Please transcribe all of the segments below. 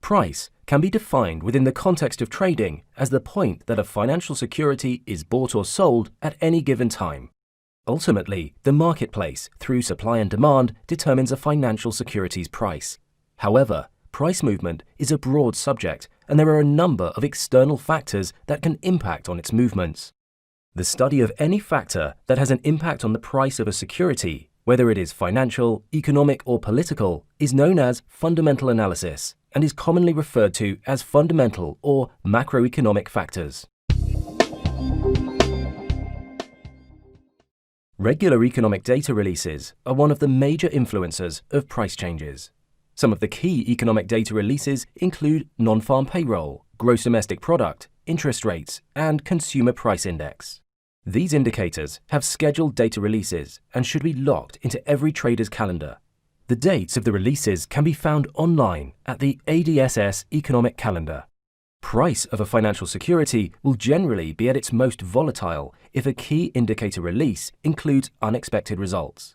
Price can be defined within the context of trading as the point that a financial security is bought or sold at any given time. Ultimately, the marketplace, through supply and demand, determines a financial security's price. However, price movement is a broad subject, and there are a number of external factors that can impact on its movements. The study of any factor that has an impact on the price of a security, whether it is financial, economic, or political, is known as fundamental analysis and is commonly referred to as fundamental or macroeconomic factors. Regular economic data releases are one of the major influencers of price changes. Some of the key economic data releases include non-farm payroll, gross domestic product, interest rates, and consumer price index. These indicators have scheduled data releases and should be locked into every trader's calendar. The dates of the releases can be found online at the ADSS Economic Calendar. Price of a financial security will generally be at its most volatile if a key indicator release includes unexpected results.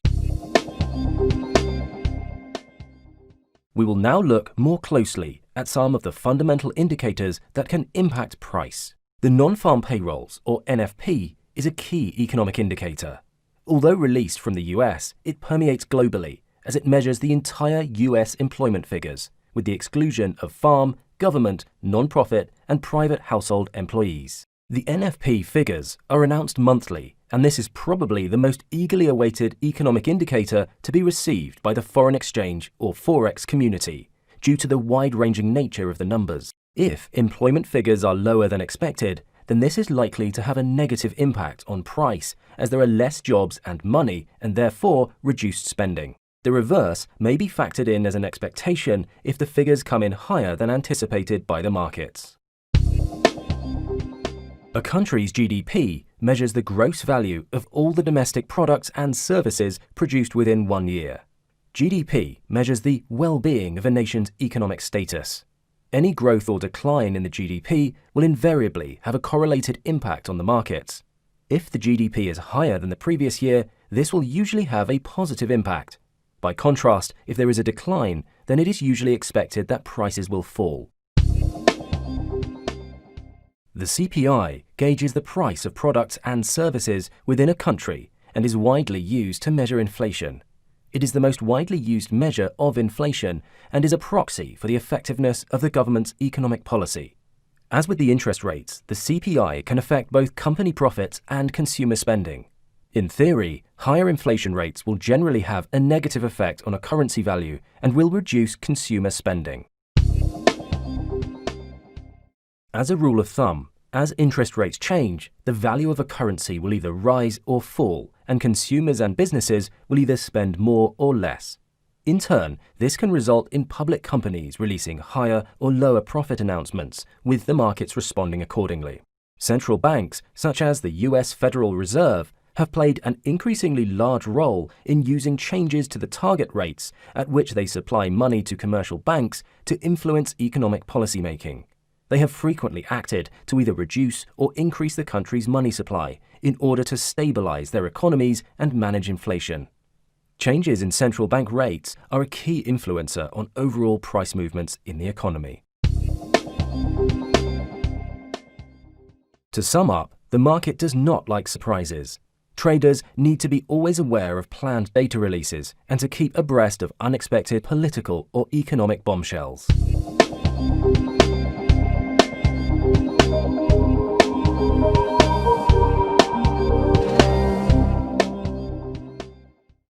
We will now look more closely at some of the fundamental indicators that can impact price. The non-farm payrolls, or NFP, is a key economic indicator. Although released from the US, it permeates globally as it measures the entire US employment figures, with the exclusion of farm, government, non-profit, and private household employees. The NFP figures are announced monthly, and this is probably the most eagerly awaited economic indicator to be received by the foreign exchange or Forex community, due to the wide-ranging nature of the numbers. If employment figures are lower than expected, then this is likely to have a negative impact on price as there are less jobs and money and therefore reduced spending. The reverse may be factored in as an expectation if the figures come in higher than anticipated by the markets. A country's GDP measures the gross value of all the domestic products and services produced within 1 year. GDP measures the well-being of a nation's economic status. Any growth or decline in the GDP will invariably have a correlated impact on the markets. If the GDP is higher than the previous year, this will usually have a positive impact. By contrast, if there is a decline, then it is usually expected that prices will fall. The CPI gauges the price of products and services within a country and is widely used to measure inflation. It is the most widely used measure of inflation and is a proxy for the effectiveness of the government's economic policy. As with the interest rates, the CPI can affect both company profits and consumer spending. In theory, higher inflation rates will generally have a negative effect on a currency value and will reduce consumer spending. As a rule of thumb, as interest rates change, the value of a currency will either rise or fall, and consumers and businesses will either spend more or less. In turn, this can result in public companies releasing higher or lower profit announcements, with the markets responding accordingly. Central banks, such as the US Federal Reserve, have played an increasingly large role in using changes to the target rates at which they supply money to commercial banks to influence economic policymaking. They have frequently acted to either reduce or increase the country's money supply in order to stabilize their economies and manage inflation. Changes in central bank rates are a key influencer on overall price movements in the economy. To sum up, the market does not like surprises. Traders need to be always aware of planned data releases and to keep abreast of unexpected political or economic bombshells.